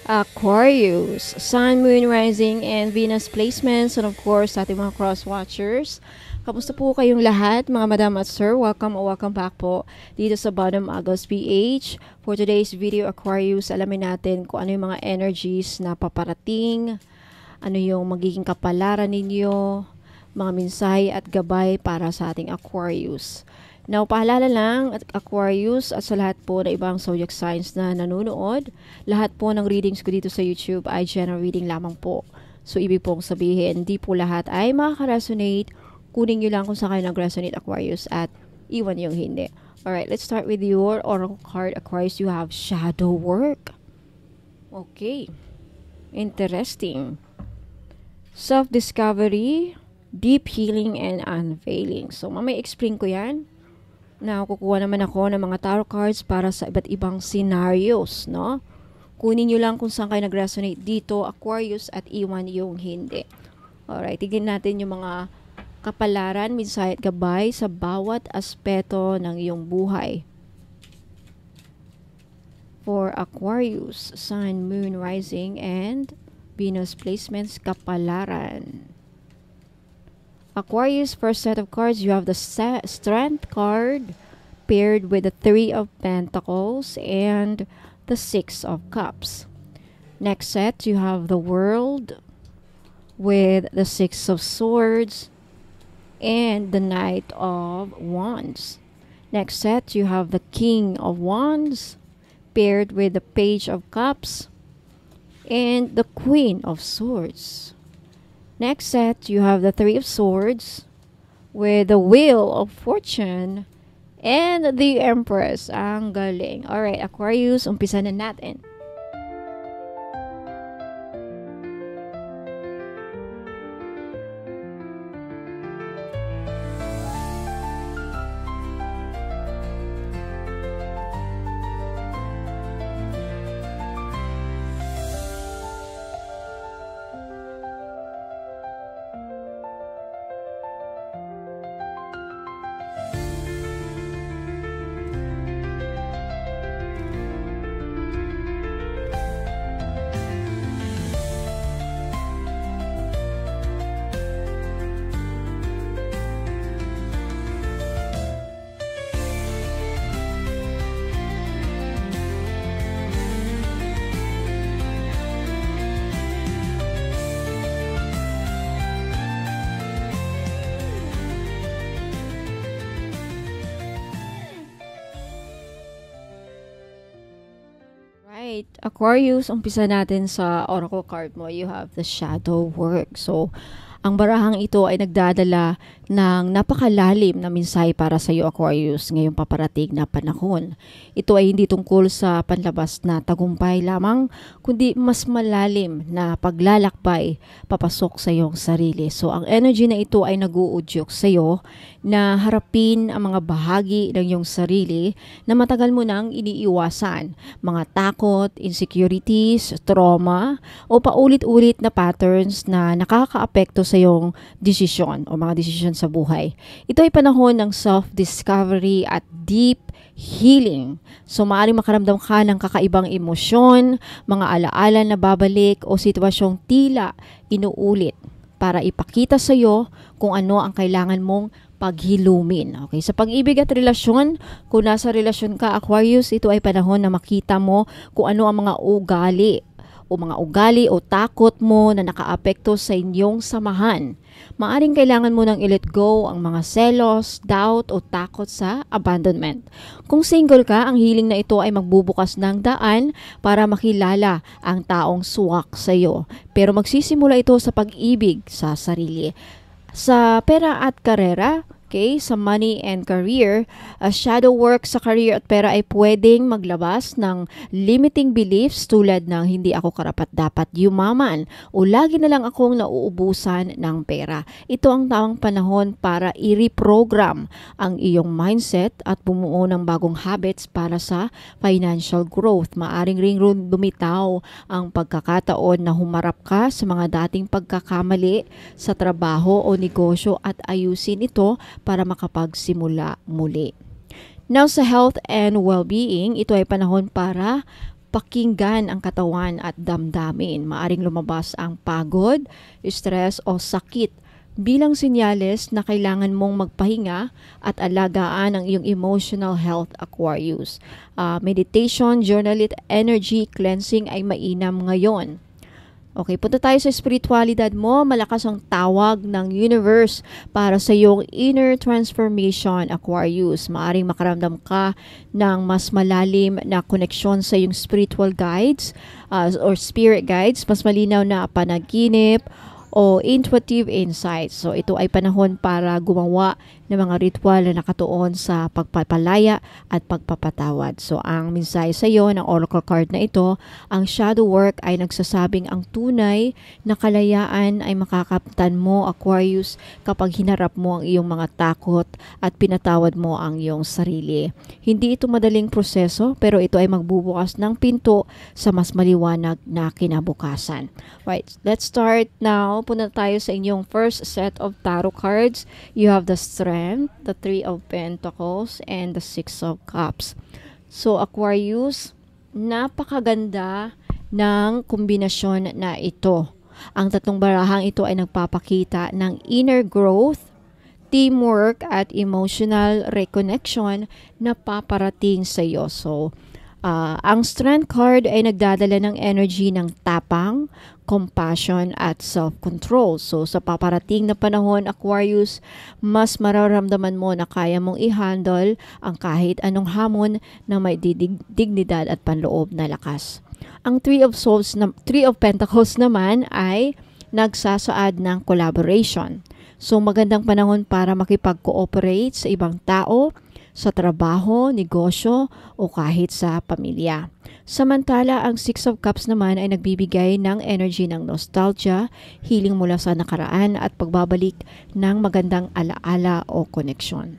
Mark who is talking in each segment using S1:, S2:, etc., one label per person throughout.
S1: Aquarius, Sun, Moon, Rising, and Venus placements, and of course, sa ating mga cross-watchers. Kamusta po kayong lahat, mga madam at sir? Welcome o welcome back po dito sa Bottom Agos PH. For today's video, Aquarius, alamin natin kung ano yung mga energies na paparating, ano yung magiging kapalaran ninyo, mga mensahe at gabay para sa ating Aquarius. Now, paalala lang at Aquarius at sa lahat po na ibang zodiac signs na nanonood, lahat po ng readings ko dito sa YouTube ay general reading lamang po. So, ibig pong sabihin, hindi po lahat ay makaka-resonate. Kunin nyo lang kung saan kayo nag-resonate, Aquarius, at iwan yung hindi. Alright, let's start with your oracle card, Aquarius. You have shadow work. Okay. Interesting. Self-discovery, deep healing, and unveiling. So, mamaya explain ko yan. Now, kukuha naman ako ng mga tarot cards para sa iba't ibang scenarios, no? Kunin nyo lang kung saan kayo nag-resonate dito, Aquarius, at iwan yung hindi. Alright, tignan natin yung mga kapalaran, mensahe at gabay sa bawat aspeto ng iyong buhay. For Aquarius, Sun, Moon, Rising, and Venus placements, kapalaran. Aquarius, first set of cards, you have the Strength card paired with the Three of Pentacles and the Six of Cups. Next set, you have the World with the Six of Swords and the Knight of Wands. Next set, you have the King of Wands paired with the Page of Cups and the Queen of Swords. Next set, you have the Three of Swords with the Wheel of Fortune and the Empress. Ang galing. Alright, Aquarius, umpisa na natin. Aquarius, umpisa natin sa oracle card mo. You have the shadow work. So, ang barahang ito ay nagdadala ng napakalalim na mensahe para sa iyo, Aquarius, ngayong paparating na panahon. Ito ay hindi tungkol sa panlabas na tagumpay lamang, kundi mas malalim na paglalakbay papasok sa iyong sarili. So, ang energy na ito ay nag-uudyok sa iyo na harapin ang mga bahagi ng iyong sarili na matagal mo nang iniiwasan. Mga takot, insecurities, trauma, o paulit-ulit na patterns na nakakaapekto sa iyong desisyon o mga desisyon sa buhay. Ito ay panahon ng self-discovery at deep healing. So, maaaring makaramdam ka ng kakaibang emosyon, mga alaala na babalik o sitwasyong tila inuulit para ipakita sa iyo kung ano ang kailangan mong paghilumin. Okay, sa pag-ibig at relasyon, kung nasa relasyon ka, Aquarius, ito ay panahon na makita mo kung ano ang mga ugali o takot mo na nakaapekto sa inyong samahan. Maaring kailangan mo nang i-let go ang mga selos, doubt o takot sa abandonment. Kung single ka, ang healing na ito ay magbubukas ng daan para makilala ang taong suwak sa iyo. Pero magsisimula ito sa pag-ibig sa sarili. Sa pera at karera, okay, sa money and career, shadow work sa career at pera ay pwedeng maglabas ng limiting beliefs tulad ng hindi ako karapat-dapat yumaman o lagi na lang akong nauubusan ng pera. Ito ang tamang panahon para i-reprogram ang iyong mindset at bumuo ng bagong habits para sa financial growth. Maaring ring lumitaw ang pagkakataon na humarap ka sa mga dating pagkakamali sa trabaho o negosyo at ayusin ito para makapagsimula muli. Now sa health and well-being, ito ay panahon para pakinggan ang katawan at damdamin. Maaring lumabas ang pagod, stress o sakit bilang senyales na kailangan mong magpahinga at alagaan ang iyong emotional health, Aquarius. Meditation, journal it, energy cleansing ay mainam ngayon. Okay, punta tayo sa spiritualidad mo. Malakas ang tawag ng universe para sa iyong inner transformation, Aquarius. Maaring makaramdam ka ng mas malalim na koneksyon sa iyong spiritual guides or spirit guides, mas malinaw na panaginip o intuitive insights. So ito ay panahon para gumawa ng mga ritual na nakatuon sa pagpapalaya at pagpapatawad. So ang mensahe sa iyo ng oracle card na ito, ang shadow work ay nagsasabing ang tunay na kalayaan ay makakaptan mo, Aquarius, kapag hinarap mo ang iyong mga takot at pinatawad mo ang iyong sarili. Hindi ito madaling proseso, pero ito ay magbubukas ng pinto sa mas maliwanag na kinabukasan. Right, let's start now. Punta tayo sa inyong first set of tarot cards. You have the Strength, the Three of Pentacles, and the Six of Cups. So, Aquarius, napakaganda ng kombinasyon na ito. Ang tatlong barahang ito ay nagpapakita ng inner growth, teamwork, at emotional reconnection na paparating sa iyo. So, ang Strength card ay nagdadala ng energy ng tapang, compassion, at self-control. So, sa paparating na panahon, Aquarius, mas mararamdaman mo na kaya mong i-handle ang kahit anong hamon na may dignidad at panloob na lakas. Ang Three of Pentacles naman ay nagsasaad ng collaboration. So, magandang panahon para makipag-cooperate sa ibang tao, sa trabaho, negosyo, o kahit sa pamilya. Samantala, ang Six of Cups naman ay nagbibigay ng energy ng nostalgia, healing mula sa nakaraan at pagbabalik ng magandang alaala o koneksyon.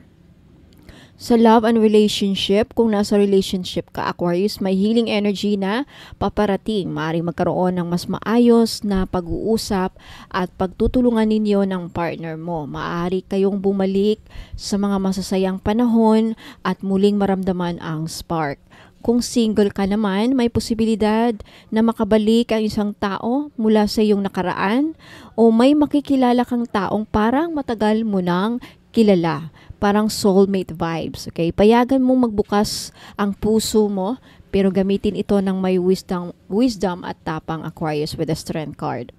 S1: Sa love and relationship, kung nasa relationship ka, Aquarius, may healing energy na paparating. Maaaring magkaroon ng mas maayos na pag-uusap at pagtutulungan ninyo ng partner mo. Maaari kayong bumalik sa mga masasayang panahon at muling maramdaman ang spark. Kung single ka naman, may posibilidad na makabalik ang isang tao mula sa iyong nakaraan o may makikilala kang taong parang matagal mo nang kilala. Parang soulmate vibes, okay? Payagan mong magbukas ang puso mo, pero gamitin ito ng may wisdom at tapang, Aquarius, with the Strength card.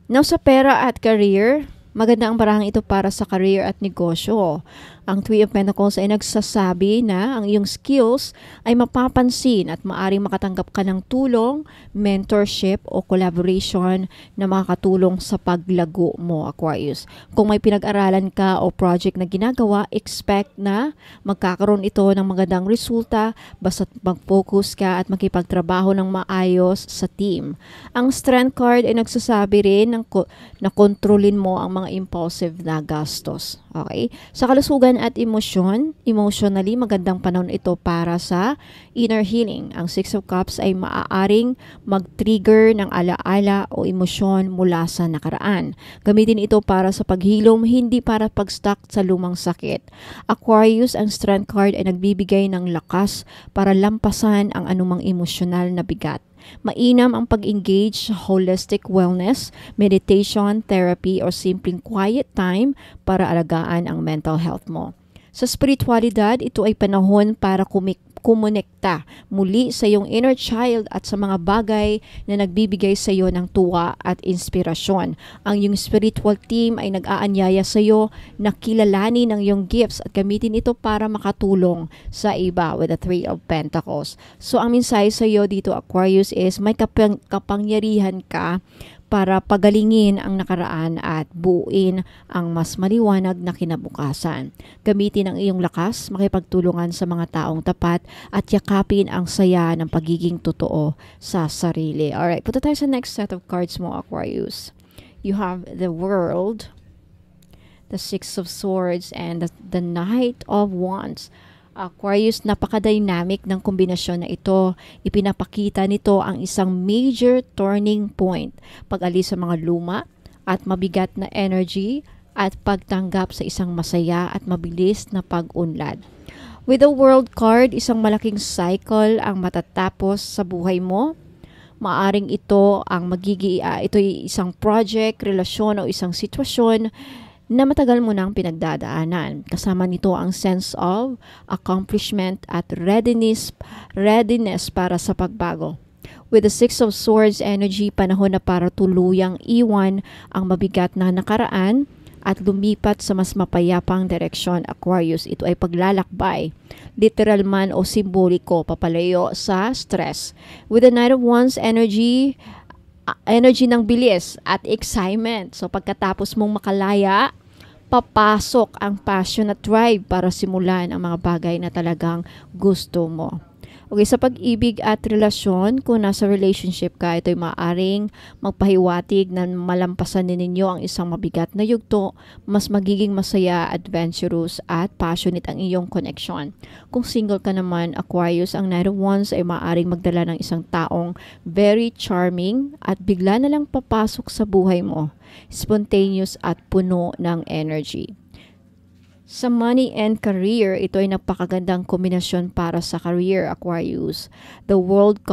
S1: Now, sa pera at career, maganda ang barahang ito para sa career at negosyo. Ang Three of Pentacles ay nagsasabi na ang iyong skills ay mapapansin at maaring makatanggap ka ng tulong, mentorship o collaboration na makakatulong sa paglago mo, Aquarius. Kung may pinag-aralan ka o project na ginagawa, expect na magkakaroon ito ng magandang resulta basta't mag-focus ka at makipagtrabaho ng maayos sa team. Ang Strength card ay nagsasabi rin na kontrolin mo ang mga impulsive na gastos. Okay? Sa kalusugan at emosyon, emotionally, magandang panahon ito para sa inner healing. Ang Six of Cups ay maaaring mag-trigger ng alaala o emosyon mula sa nakaraan. Gamitin ito para sa paghilom, hindi para pag-stuck sa lumang sakit. Aquarius, ang Strength card ay nagbibigay ng lakas para lampasan ang anumang emosyonal na bigat. Mainam ang pag-engage sa holistic wellness, meditation, therapy, o simpleng quiet time para alagaan ang mental health mo. Sa spiritualidad, ito ay panahon para kumonekta muli sa iyong inner child at sa mga bagay na nagbibigay sa iyo ng tuwa at inspirasyon. Ang iyong spiritual team ay nag-aanyaya sa iyo na kilalanin ang iyong gifts at gamitin ito para makatulong sa iba with the Three of Pentacles. So ang mensahe sa iyo dito, Aquarius, is may kapangyarihan ka para pagalingin ang nakaraan at buuin ang mas maliwanag na kinabukasan. Gamitin ang iyong lakas, makipagtulungan sa mga taong tapat at yakapin ang saya ng pagiging totoo sa sarili. Alright, punta tayo sa next set of cards mo, Aquarius. You have the World, the Six of Swords, and the Knight of Wands. Aquarius, napaka-dynamic ng kombinasyon na ito. Ipinapakita nito ang isang major turning point. Pag-alis sa mga luma at mabigat na energy at pagtanggap sa isang masaya at mabilis na pag-unlad. With the World card, isang malaking cycle ang matatapos sa buhay mo. Maaring ito ang ito'y isang project, relasyon o isang sitwasyon na matagal mo nang pinagdadaanan. Kasama nito ang sense of accomplishment at readiness para sa pagbago. With the Six of Swords energy, panahon na para tuluyang iwan ang mabigat na nakaraan at lumipat sa mas mapayapang direksyon. Aquarius, ito ay paglalakbay, literal man o simboliko, papalayo sa stress. With the Knight of Wands energy ng bilis at excitement. So pagkatapos mong makalaya, papasok ang passion at drive para simulan ang mga bagay na talagang gusto mo. Okay, sa pag-ibig at relasyon, kung nasa relationship ka, ito'y maaaring magpahiwatig na malampasan din ninyo ang isang mabigat na yugto, mas magiging masaya, adventurous at passionate ang iyong connection. Kung single ka naman, Aquarius, ang Knight of Wands ay maaaring magdala ng isang taong very charming at bigla na lang papasok sa buhay mo, spontaneous at puno ng energy. Sa money and career, ito ay napakagandang kombinasyon para sa career, Aquarius. The World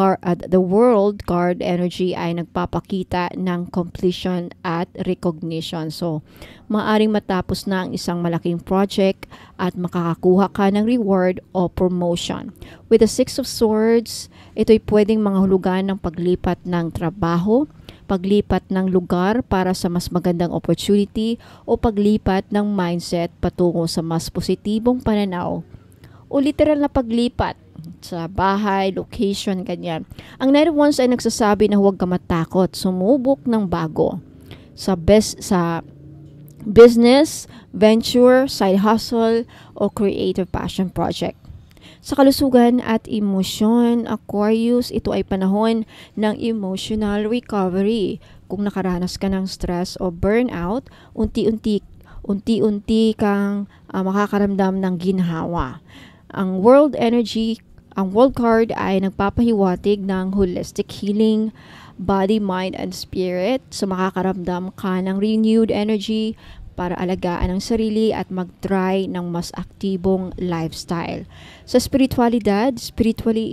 S1: card energy ay nagpapakita ng completion at recognition. So, maaring matapos na ang isang malaking project at makakakuha ka ng reward o promotion. With the Six of Swords, ito ay pwedeng manghulugan ng paglipat ng trabaho, paglipat ng lugar para sa mas magandang opportunity o paglipat ng mindset patungo sa mas positibong pananaw o literal na paglipat sa bahay, location, ganyan. Ang Knight of Wands ay nagsasabi na huwag ka matakot, sumubok ng bago sa business, venture, side hustle o creative passion project. Sa kalusugan at emosyon, Aquarius, ito ay panahon ng emotional recovery. Kung nakaranas ka ng stress o burnout, unti-unti kang makakaramdam ng ginhawa. Ang World card ay nagpapahiwatig ng holistic healing, body, mind, and spirit. So makakaramdam ka ng renewed energy para alagaan ang sarili at mag-try ng mas aktibong lifestyle. Sa spiritually,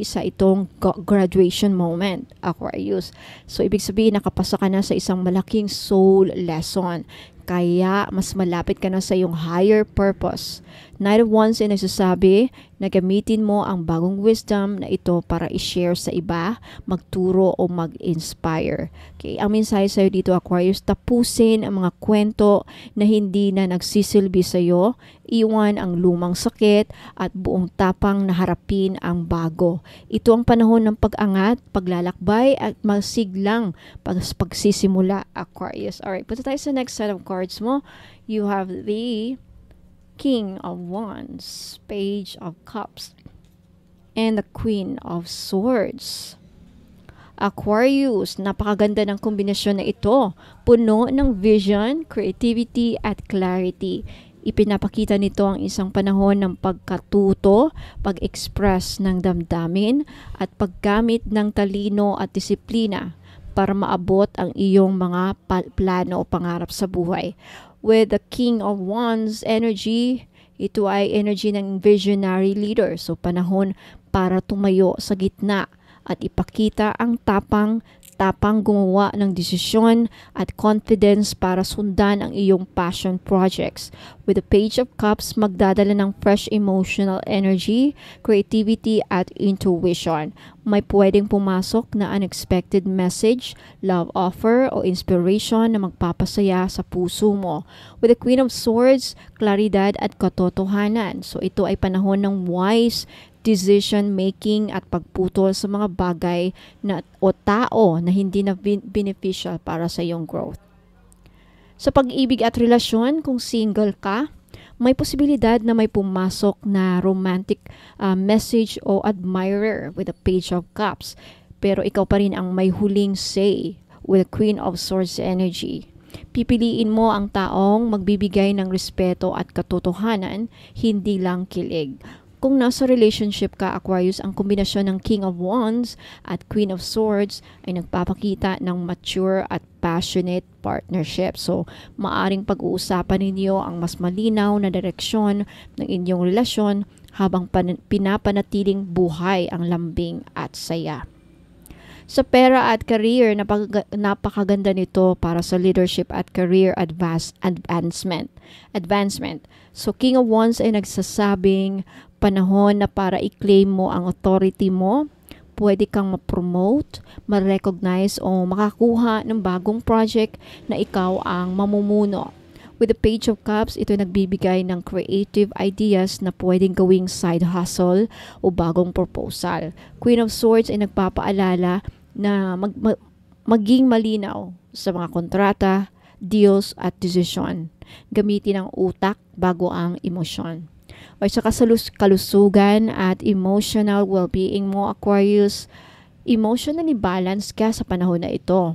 S1: isa itong graduation moment, Aquarius. So, ibig sabihin, nakapasa ka na sa isang malaking soul lesson. Kaya, mas malapit ka na sa iyong higher purpose. Knight of Wands ay nagsasabi na gamitin mo ang bagong wisdom na ito para i-share sa iba, magturo o mag-inspire. Okay, ang mensahe sa'yo dito, Aquarius, tapusin ang mga kwento na hindi na nagsisilbi sa'yo, iwan ang lumang sakit at buong tapang na harapin ang bago. Ito ang panahon ng pag-angat, paglalakbay at masiglang pagsisimula, Aquarius. Alright, punta tayo sa next set of cards mo. You have the King of Wands, Page of Cups, and the Queen of Swords. Aquarius, napakaganda ng kombinasyon na ito. Puno ng vision, creativity, at clarity. Ipinapakita nito ang isang panahon ng pagkatuto, pag-express ng damdamin, at paggamit ng talino at disiplina para maabot ang iyong mga plano o pangarap sa buhay. With the King of Wands energy, ito ay energy ng visionary leader. So panahon para tumayo sa gitna at ipakita ang tapang gumawa ng desisyon at confidence para sundan ang iyong passion projects. With the Page of Cups, magdadala ng fresh emotional energy, creativity at intuition. May pwedeng pumasok na unexpected message, love offer o inspiration na magpapasaya sa puso mo. With the Queen of Swords, klaridad at katotohanan. So ito ay panahon ng wise decision making at pagputol sa mga bagay o tao na hindi na beneficial para sa iyong growth. Sa pag-ibig at relasyon, kung single ka, may posibilidad na may pumasok na romantic message o admirer with the Page of Cups. Pero ikaw pa rin ang may huling say with the Queen of Swords energy. Pipiliin mo ang taong magbibigay ng respeto at katotohanan, hindi lang kilig. Kung nasa relationship ka, Aquarius, ang kombinasyon ng King of Wands at Queen of Swords ay nagpapakita ng mature at passionate partnership. So, maaring pag-uusapan ninyo ang mas malinaw na direksyon ng inyong relasyon habang pinapanatiling buhay ang lambing at saya. Sa pera at career, napakaganda nito para sa leadership at career advancement. So, King of Wands ay nagsasabing panahon na para i-claim mo ang authority mo. Pwede kang ma-promote, ma-recognize o makakuha ng bagong project na ikaw ang mamumuno. With the Page of Cups, ito nagbibigay ng creative ideas na pwedeng gawing side hustle o bagong proposal. Queen of Swords ay nagpapaalala na maging malinaw sa mga kontrata, deals at desisyon. Gamitin ang utak bago ang emosyon. O sa kalusugan at emotional well-being mo, Aquarius, emotionally balanced ka sa panahon na ito.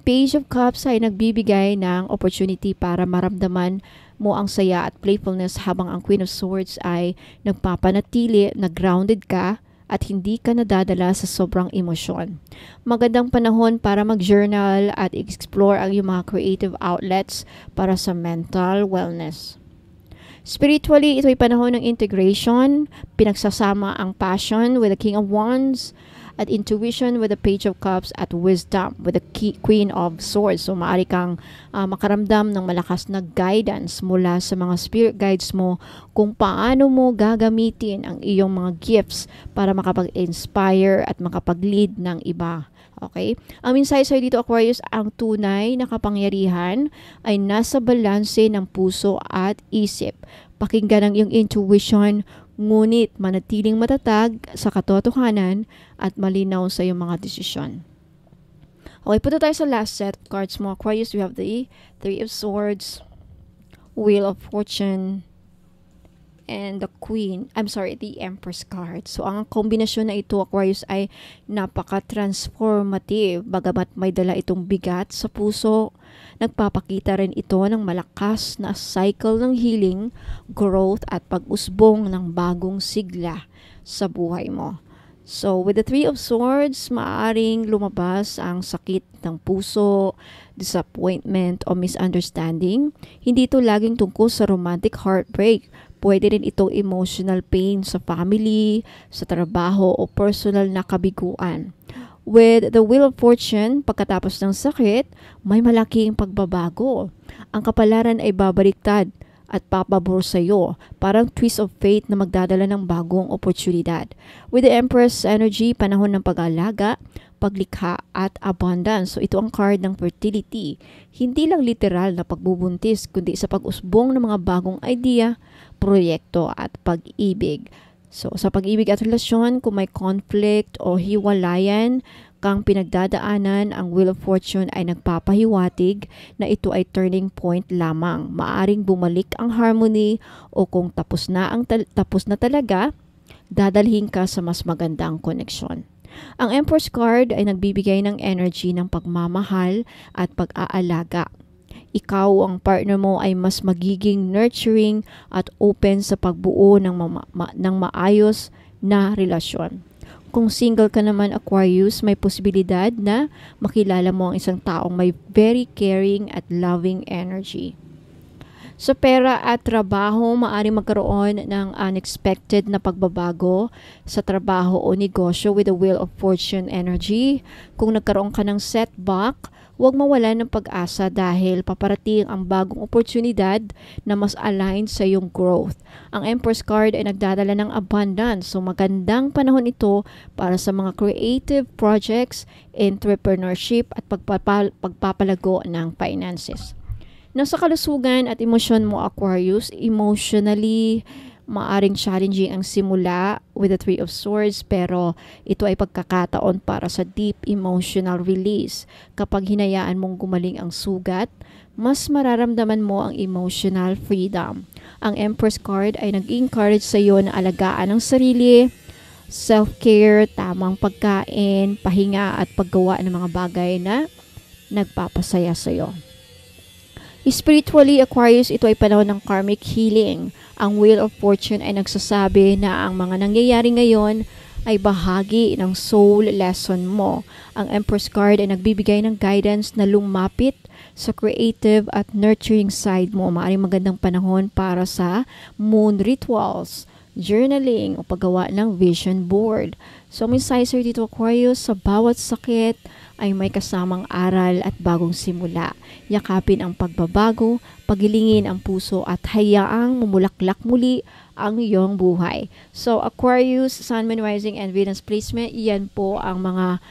S1: Page of Cups ay nagbibigay ng opportunity para maramdaman mo ang saya at playfulness, habang ang Queen of Swords ay nagpapanatili na grounded ka at hindi ka nadadala sa sobrang emosyon. Magandang panahon para mag-journal at explore ang iyong mga creative outlets para sa mental wellness. Spiritually, ito ay panahon ng integration, pinagsasama ang passion with the King of Wands, at intuition with the Page of Cups, at wisdom with the Queen of Swords. So, maaari kang makaramdam ng malakas na guidance mula sa mga spirit guides mo kung paano mo gagamitin ang iyong mga gifts para makapag-inspire at makapag-lead ng iba. Okay? Ang mensahe sa'yo dito, Aquarius, ang tunay na kapangyarihan ay nasa balanse ng puso at isip. Pakinggan ang iyong intuition, ngunit manatiling matatag sa katotohanan at malinaw sa iyong mga desisyon. Okay, punta tayo sa last set of cards mo, Aquarius. We have the Three of Swords, Wheel of Fortune, and the the Empress card. So, ang kombinasyon na ito, Aquarius, ay napaka-transformative. Bagamat may dala itong bigat sa puso, nagpapakita rin ito ng malakas na cycle ng healing, growth at pag-usbong ng bagong sigla sa buhay mo. So, with the Three of Swords, maaaring lumabas ang sakit ng puso, disappointment o misunderstanding. Hindi ito laging tungkol sa romantic heartbreak. Pwede rin itong emotional pain sa family, sa trabaho o personal na kabiguan. With the Wheel of Fortune, pagkatapos ng sakit, may malaking pagbabago. Ang kapalaran ay babaliktad at papabor sa iyo, parang twist of fate na magdadala ng bagong oportunidad. With the Empress energy, panahon ng pag-alaga, paglikha at abundance. So ito ang card ng fertility. Hindi lang literal na pagbubuntis, kundi sa pag-usbong ng mga bagong idea, proyekto at pag-ibig. So, sa pag-ibig at relasyon, kung may conflict o hiwalayan kang pinagdadaanan, ang Wheel of Fortune ay nagpapahiwatig na ito ay turning point lamang. Maaring bumalik ang harmony, o kung tapos na talaga, dadalhin ka sa mas magandang koneksyon. Ang Empress card ay nagbibigay ng energy ng pagmamahal at pag-aalaga. Ikaw ang partner mo ay mas magiging nurturing at open sa pagbuo ng maayos na relasyon. Kung single ka naman, Aquarius, may posibilidad na makilala mo ang isang taong may very caring at loving energy. Sa pera at trabaho, maaari magkaroon ng unexpected na pagbabago sa trabaho o negosyo with the Wheel of Fortune energy. Kung nagkaroon ka ng setback, huwag mawalan ng pag-asa dahil paparating ang bagong oportunidad na mas aligned sa iyong growth. Ang Empress card ay nagdadala ng abundance, so magandang panahon ito para sa mga creative projects, entrepreneurship at pagpapalago ng finances. Nasa kalusugan at emosyon mo, Aquarius, emotionally, maaring challenging ang simula with the Three of Swords, pero ito ay pagkakataon para sa deep emotional release. Kapag hinayaan mong gumaling ang sugat, mas mararamdaman mo ang emotional freedom. Ang Empress card ay nag-encourage sa iyo na alagaan ang sarili, self-care, tamang pagkain, pahinga at paggawa ng mga bagay na nagpapasaya sa iyo. Spiritually, Aquarius, ito ay panahon ng karmic healing. Ang Wheel of Fortune ay nagsasabi na ang mga nangyayari ngayon ay bahagi ng soul lesson mo. Ang Empress card ay nagbibigay ng guidance na lumapit sa creative at nurturing side mo. Maaaring magandang panahon para sa moon rituals, journaling o paggawa ng vision board. So, may sizer dito, Aquarius, sa bawat sakit ay may kasamang aral at bagong simula. Yakapin ang pagbabago, pagilingin ang puso at hayaang mumulaklak muli ang iyong buhay. So, Aquarius, Sun, Moon, Rising, and Venus placement, yan po ang mga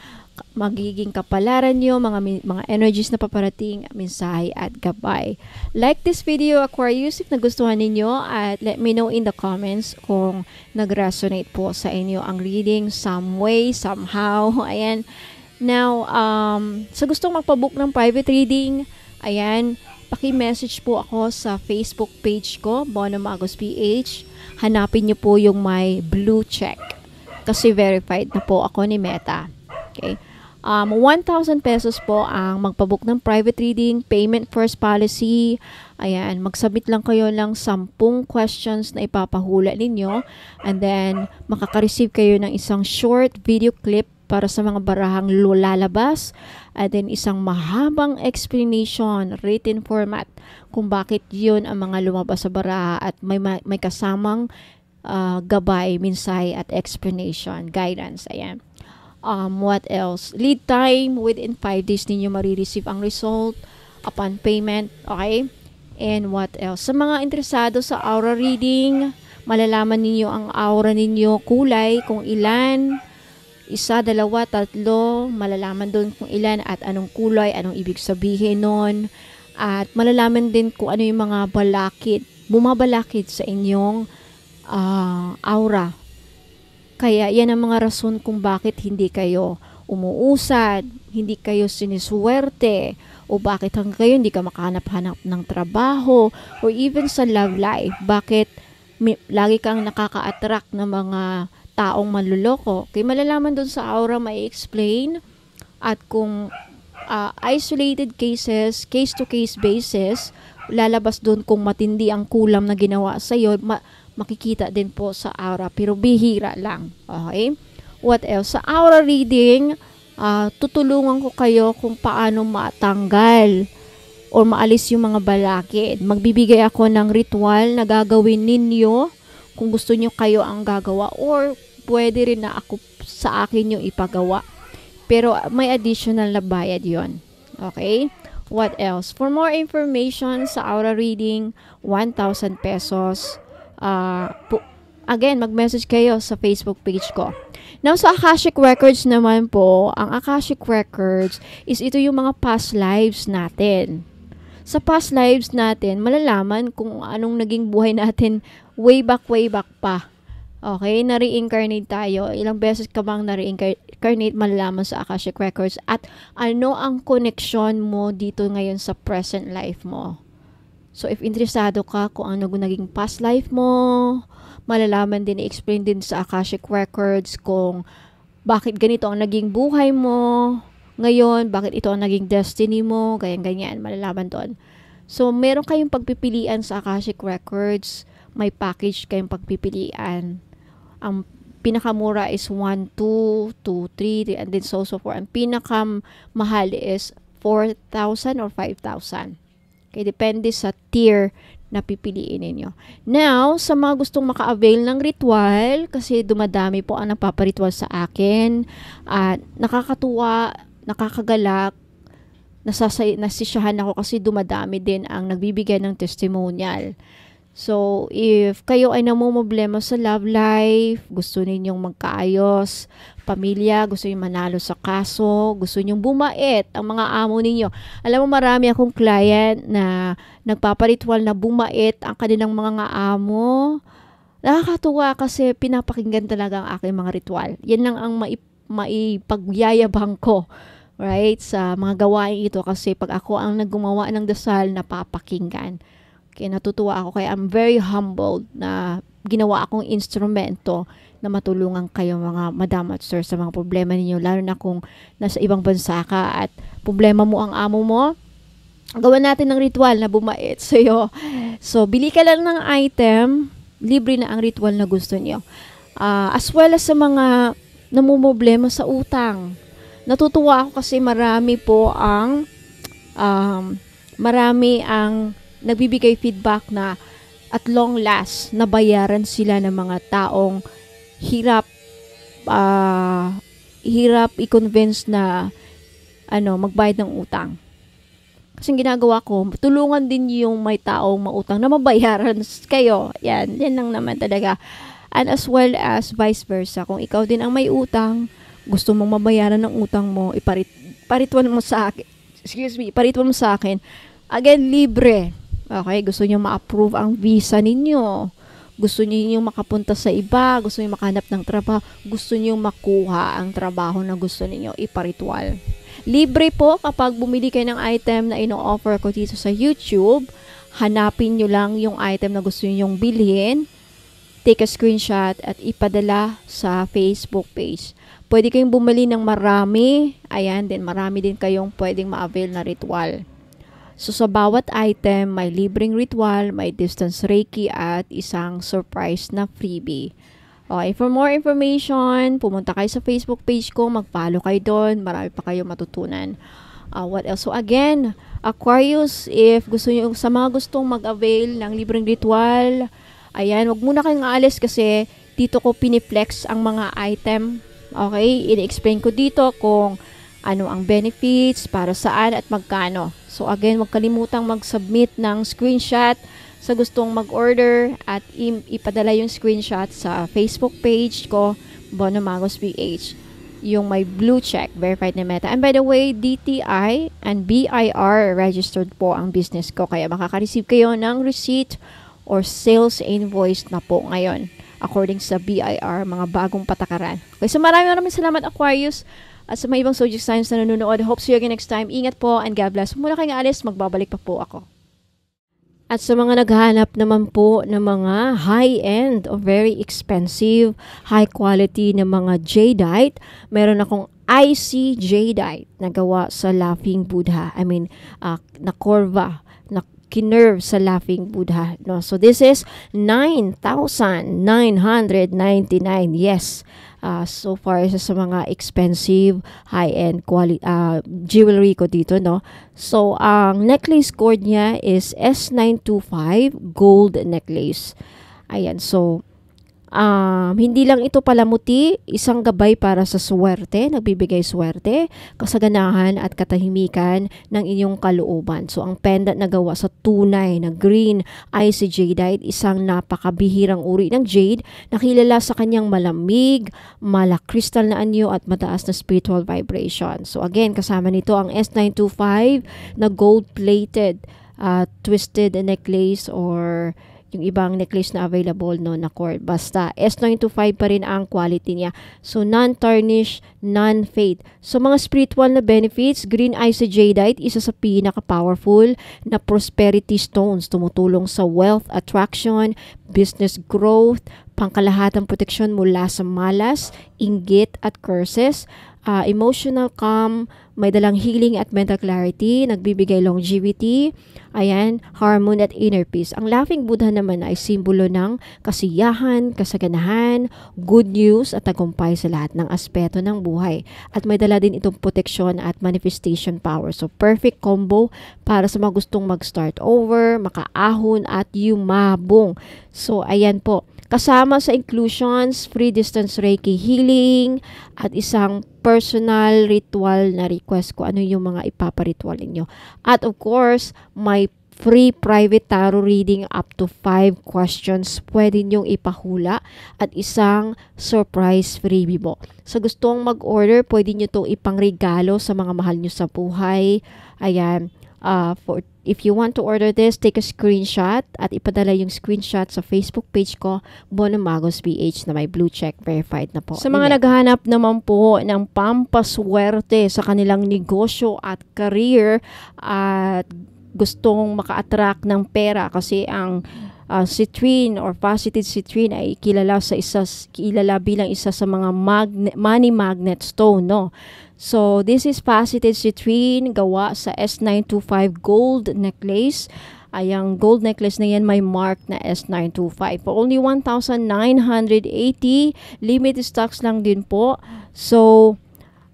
S1: magiging kapalaran nyo, mga energies na paparating, mensahe at gabay. Like this video, Aquarius, if nagustuhan ninyo, at let me know in the comments kung nag-resonate po sa inyo ang reading some way, somehow. Ayan. Now, sa gustong magpabook ng private reading, ayan, paki-message po ako sa Facebook page ko, Bono Magos PH. Hanapin niyo po yung may blue check kasi verified na po ako ni Meta. Okay. 1,000 pesos po ang magpabook ng private reading, payment first policy. Ayan, magsubmit lang kayo ng 10 questions na ipapahula ninyo, and then makaka-receive kayo ng isang short video clip para sa mga barahang lalabas, and then isang mahabang explanation, written format kung bakit yun ang mga lumabas sa baraha, at may kasamang gabay, mensahe at explanation, guidance. Ayan. What else? Lead time, within 5 days ninyo marireceive ang result upon payment. Okay? And what else? Sa mga interesado sa aura reading, malalaman ninyo ang aura ninyo, kulay, kung ilan, 1, 2, 3, malalaman doon kung ilan at anong kulay, anong ibig sabihin nun. At malalaman din kung ano yung mga bumabalakid sa inyong aura. Kaya yan ang mga rason kung bakit hindi kayo umuusad, hindi kayo siniswerte, o bakit hanggang kayo hindi ka makahanap-hanap ng trabaho, or even sa love life, bakit lagi kang nakaka-attract ng mga taong manluloko. Kaya malalaman doon sa aura, may explain, at kung isolated cases, case-to-case basis, lalabas doon kung matindi ang kulam na ginawa sa'yo, makikita din po sa aura, pero bihira lang. Okay? What else? Sa aura reading, tutulungan ko kayo kung paano matanggal o maalis yung mga balakid. Magbibigay ako ng ritual na gagawin ninyo kung gusto nyo kayo ang gagawa, or pwede rin na ako sa akin yung ipagawa. Pero may additional na bayad yon. Okay? What else? For more information sa aura reading, 1,000 pesos. Again, mag-message kayo sa Facebook page ko. Now, sa Akashic Records naman po, ang Akashic Records is ito yung mga past lives natin. Sa past lives natin, malalaman kung anong naging buhay natin way back pa. Okay, na-reincarnate tayo. Ilang beses ka bang na-reincarnate, malalaman sa Akashic Records. At ano ang connection mo dito ngayon sa present life mo. So, if interesado ka kung ano naging past life mo, malalaman din, i-explain din sa Akashic Records kung bakit ganito ang naging buhay mo ngayon, bakit ito ang naging destiny mo, ganyan-ganyan, malalaman doon. So, meron kayong pagpipilian sa Akashic Records, may package kayong pagpipilian. Ang pinakamura is 1, 2, 3, and then so forth. Ang pinakamahal is 4,000 or 5,000. Okay, depende sa tier na pipiliin ninyo. Now, sa mga gustong maka-avail ng ritual, kasi dumadami po ang napaparitual sa akin, at nakakatuwa, nakakagalak, nasisyahan ako kasi dumadami din ang nagbibigay ng testimonial. So, if kayo ay namumblema sa love life, gusto ninyong magkaayos, pamilya, gusto ninyong manalo sa kaso, gusto ninyong bumait ang mga amo ninyo. Alam mo, marami akong client na nagpaparitual na bumait ang kanilang mga amo. Nakakatuwa kasi pinapakinggan talaga ang aking mga ritual. Yan lang ang maipagyayabang ko, right, sa mga gawain ito, kasi pag ako ang naggumawa ng dasal, napapakinggan. Kaya natutuwa ako, kaya I'm very humbled na ginawa akong instrumento na matulungan kayo mga madam at sir sa mga problema ninyo, lalo na kung nasa ibang bansa ka at problema mo ang amo mo. gawa natin ng ritual na bumait sa'yo. So, bili ka lang ng item, libre na ang ritual na gusto niyo. As well as sa mga namumblema sa utang. Natutuwa ako kasi marami ang nagbibigay feedback na at long last, nabayaran sila ng mga taong hirap i-convince na magbayad ng utang. Kasi ginagawa ko, tulungan din yung may taong mautang na mabayaran kayo. Yan lang naman talaga. And as well as vice versa. Kung ikaw din ang may utang, gusto mong mabayaran ng utang mo, iparituan mo sa akin. Iparituan mo sa akin. Again, libre. Okay, gusto niyo ma-approve ang visa ninyo. Gusto niyo makapunta sa iba, gusto niyo makahanap ng trabaho, gusto niyo makuha ang trabaho na gusto niyo, iparitual. Libre po kapag bumili kayo ng item na ino-offer ko dito sa YouTube. Hanapin nyo lang yung item na gusto niyo bilhin. Take a screenshot at ipadala sa Facebook page. Pwede kayong bumili ng marami. Ayan, marami din kayong pwedeng ma-avail na ritual. So, sa bawat item, may libreng ritual, may distance Reiki, at isang surprise na freebie. Okay, for more information, pumunta kayo sa Facebook page ko, mag-follow kayo doon, marami pa kayong matutunan. What else? So again, Aquarius, if gusto niyo, sa mga gustong mag-avail ng libreng ritual, ayan, wag muna kayong aalis kasi dito ko piniflex ang mga item. Okay, i-explain ko dito kung ano ang benefits, para saan at magkano. So again, wag kalimutang mag-submit ng screenshot sa gustong mag-order at ipadala yung screenshot sa Facebook page ko, Bono Magos PH. Yung may blue check, verified na Meta. And by the way, DTI and BIR registered po ang business ko. Kaya makaka-receive kayo ng receipt or sales invoice na po ngayon. According sa BIR, mga bagong patakaran. Okay, so maraming salamat, Aquarius. At sa mga ibang zodiac signs na nanonood, hope see you again next time. Ingat po and God bless. Muna kayong alis, magbabalik pa po ako. At sa mga naghahanap naman po ng mga high-end o very expensive, high quality na mga jadeite, meron akong IC jadeite na gawa sa Laughing Buddha. Na Corva, na kinerve sa Laughing Buddha. No? So this is 9,999. Yes. So far sa mga expensive high-end quality jewelry ko dito, no. So ang necklace cord niya is S925 gold necklace. Ayan, so hindi lang ito palamuti, isang gabay para sa swerte, nagbibigay swerte, kasaganahan at katahimikan ng inyong kalooban. So ang pendant na gawa sa tunay na green IC jadeite, isang napakabihirang uri ng jade na kilala sa kanyang malamig, malakristal na anyo at mataas na spiritual vibration. So again, kasama nito ang S925 na gold-plated twisted necklace or yung ibang necklace na available na cord. Basta, S925 pa rin ang quality niya. So, non-tarnish, non-fade. So, mga spiritual na benefits, green IC jadeite, isa sa pinaka-powerful na prosperity stones. Tumutulong sa wealth attraction, business growth, pangkalahatang proteksyon mula sa malas, inggit at curses, emotional calm, may dalang healing at mental clarity, nagbibigay longevity, ayan, harmony at inner peace. Ang Laughing Buddha naman ay simbolo ng kasiyahan, kasaganahan, good news at tagumpay sa lahat ng aspeto ng buhay. At may dala din itong protection at manifestation power. So, perfect combo para sa mga gustong mag-start over, makaahon at yumabong. So, ayan po. Kasama sa inclusions, free distance Reiki healing, at isang personal ritual na request ko ano yung mga ipaparitual ninyo. At of course, may free private tarot reading up to 5 questions pwede nyong ipahula at isang surprise freebie po. Sa gustong mag-order, pwede nyo itong ipangregalo sa mga mahal nyo sa buhay. Ayan. If you want to order this, take a screenshot at ipadala yung screenshot sa Facebook page ko, Bono Magos PH, na may blue check, verified na po. Sa mga naghahanap naman po ng pampaswerte sa kanilang negosyo at career at gustong maka-attract ng pera kasi ang citrine or faceted citrine ay kilala bilang isa sa mga money magnet stone, no? So this is faceted citrine gawa sa S925 gold necklace. Ay, ang gold necklace na yan may mark na S925. For only 1,980, limited stocks lang din po. So,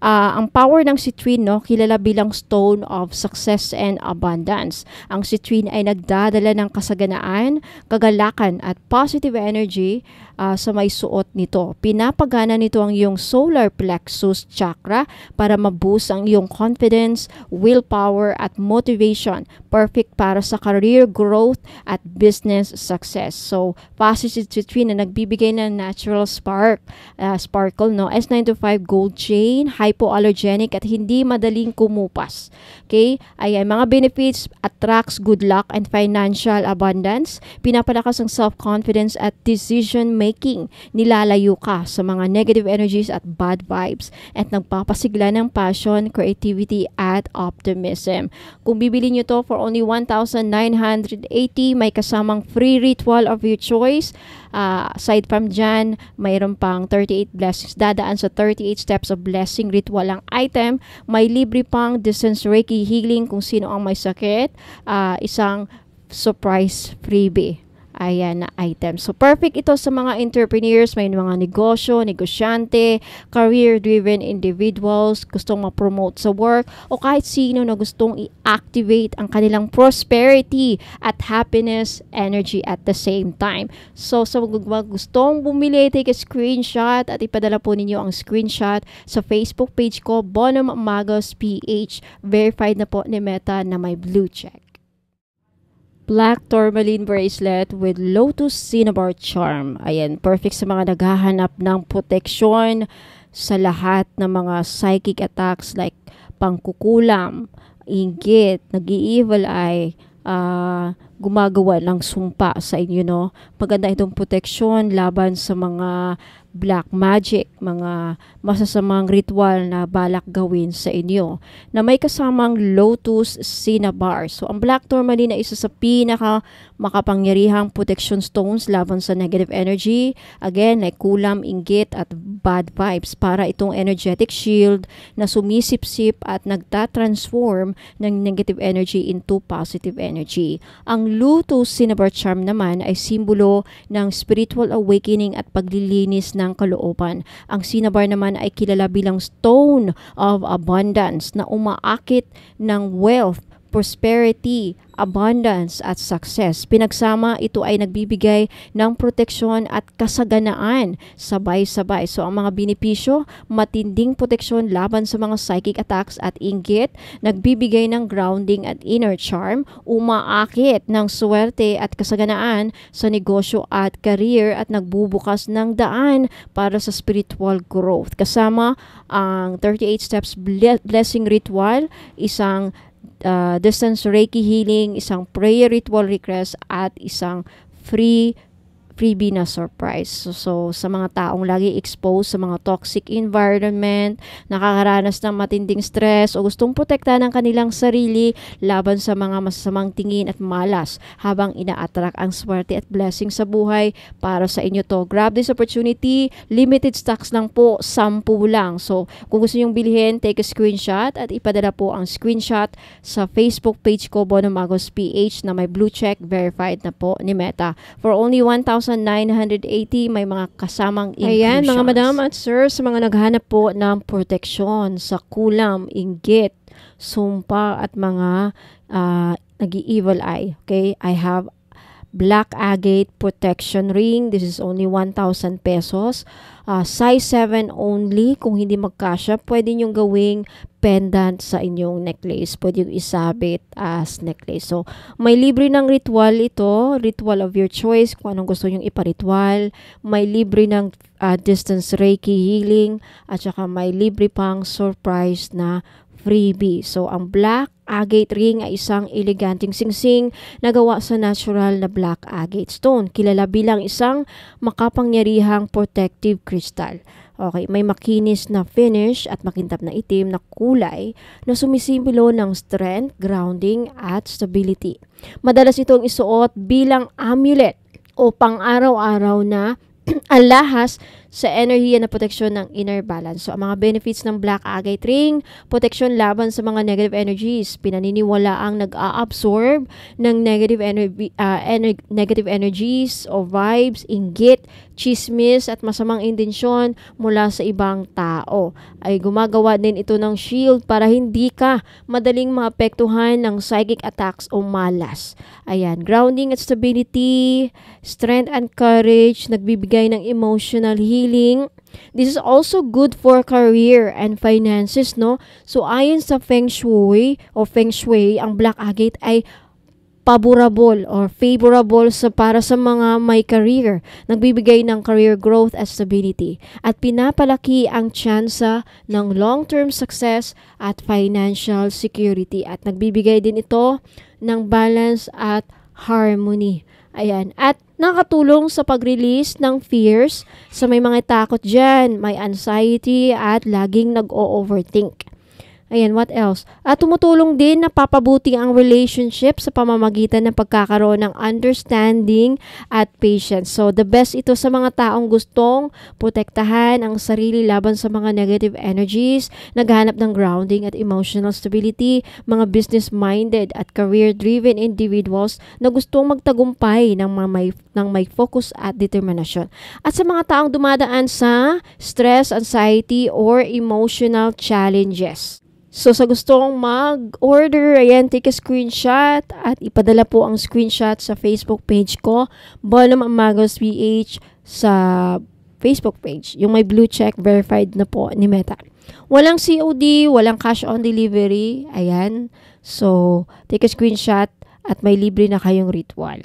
S1: ang power ng citrine, no, kilala bilang stone of success and abundance. Ang citrine ay nagdadala ng kasaganaan, kagalakan at positive energy sa may suot nito. Pinapagana nito ang iyong solar plexus chakra para ma-boost ang iyong confidence, willpower at motivation. Perfect para sa career growth at business success. So, positive citrine na nagbibigay ng natural sparkle, no? S925 gold chain, hypoallergenic at hindi madaling kumupas. Okay? Ayan, mga benefits, attracts good luck and financial abundance, pinapalakas ang self-confidence at decision making, nilalayo ka sa mga negative energies at bad vibes, at nagpapasigla ng passion, creativity at optimism. Kung bibili nyo to for only 1,980, may kasamang free ritual of your choice. Aside from dyan, mayroon pang 38 blessings. Dadaan sa 38 steps of blessing ritual ang item. May libre pang distance Reiki healing kung sino ang may sakit. Isang surprise freebie. Ayan na item. So, perfect ito sa mga entrepreneurs, may mga negosyo, negosyante, career-driven individuals, gustong ma-promote sa work, o kahit sino na gustong i-activate ang kanilang prosperity at happiness energy at the same time. So, sa mga gustong bumili, take a screenshot at ipadala po ninyo ang screenshot sa Facebook page ko, Bonum Magos PH. Verified na po ni Meta na may blue check. Black tourmaline bracelet with lotus cinnabar charm. Ayan, perfect sa mga naghahanap ng proteksyon sa lahat ng mga psychic attacks like pangkukulam, inggit, nag-i-evil eye, gumagawa ng sumpa sa inyo, no? Maganda itong proteksyon laban sa mga black magic, mga masasamang ritual na balak gawin sa inyo, na may kasamang lotus cinnabar. So, ang black tourmaline ay isa sa pinaka makapangyarihang protection stones laban sa negative energy. Again, like kulam, inggit at bad vibes, para itong energetic shield na sumisip-sip at nagtatransform ng negative energy into positive energy. Ang lotus cinnabar charm naman ay simbolo ng spiritual awakening at paglilinis ng kalooban. Ang cinnabar naman ay kilala bilang stone of abundance na umaakit ng wealth, prosperity, abundance at success. Pinagsama, ito ay nagbibigay ng proteksyon at kasaganaan sabay-sabay. So, ang mga benepisyo, matinding proteksyon laban sa mga psychic attacks at inggit, nagbibigay ng grounding at inner charm, umaakit ng swerte at kasaganaan sa negosyo at career, at nagbubukas ng daan para sa spiritual growth. Kasama ang 38 steps blessing ritual, isang distance Reiki healing, isang prayer ritual request, at isang freebie na surprise. So, sa mga taong lagi exposed sa mga toxic environment, nakakaranas ng matinding stress, o gustong protektahan ng kanilang sarili laban sa mga masasamang tingin at malas habang ina-attract ang swerte at blessing sa buhay, para sa inyo to. Grab this opportunity. Limited stocks lang po, 10 lang. So, kung gusto nyong bilhin, take a screenshot at ipadala po ang screenshot sa Facebook page ko, Bonum Magos PH, na may blue check, verified na po ni Meta. For only 1,980, may mga kasamang inclusions. Ayan, mga madam at sir, sa mga naghanap po ng proteksyon sa kulam, inggit, sumpa at mga nag-i-evil eye. Okay, I have black agate protection ring. This is only 1,000 pesos. Size 7 only. Kung hindi magkasya, pwede nyong gawing pendant sa inyong necklace. Pwede yung isabit as necklace. So, may libre ng ritual ito. Ritual of your choice. Kung anong gusto nyong iparitual. May libre ng distance Reiki healing. At saka may libre pang surprise na freebie. So, ang black agate ring ay isang eleganteng singsing na gawa sa natural na black agate stone. Kilala bilang isang makapangyarihang protective crystal. Okay, may makinis na finish at makintab na itim na kulay na sumisimbolo ng strength, grounding at stability. Madalas itong isuot bilang amulet o pang-araw-araw na alahas sa enerhiya na proteksyon ng inner balance. So, ang mga benefits ng Black Agate Ring, proteksyon laban sa mga negative energies, pinaniniwala ang nag-a-absorb ng negative energies o vibes, inggit, chismis at masamang intensyon mula sa ibang tao. Ay gumagawa din ito ng shield para hindi ka madaling maapektuhan ng psychic attacks o malas. Ayan, grounding at stability, strength and courage, nagbibigay ng emotional healing. This is also good for career and finances, no? So, ayon sa Feng Shui, ang Black Agate ay favorable para sa mga may career. Nagbibigay ng career growth at stability. At pinapalaki ang tsansa ng long-term success at financial security. At nagbibigay din ito ng balance at harmony. Ayan. At nakatulong sa pag-release ng fears sa may mga takot dyan, may anxiety at laging nag-o-overthink. Ayan, what else? At tumutulong din na papabuti ang relationship sa pamamagitan ng pagkakaroon ng understanding at patience. So, the best ito sa mga taong gustong protektahan ang sarili laban sa mga negative energies, naghahanap ng grounding at emotional stability, mga business-minded at career-driven individuals na gustong magtagumpay ng may focus at determinasyon. At sa mga taong dumadaan sa stress, anxiety, or emotional challenges. So, sa gustong mag-order, ayan, take a screenshot at ipadala po ang screenshot sa Facebook page ko, Bonum Amagos PH sa Facebook page. Yung may blue check, verified na po ni Meta. Walang COD, walang cash on delivery. Ayan. So, take a screenshot at may libre na kayong ritual.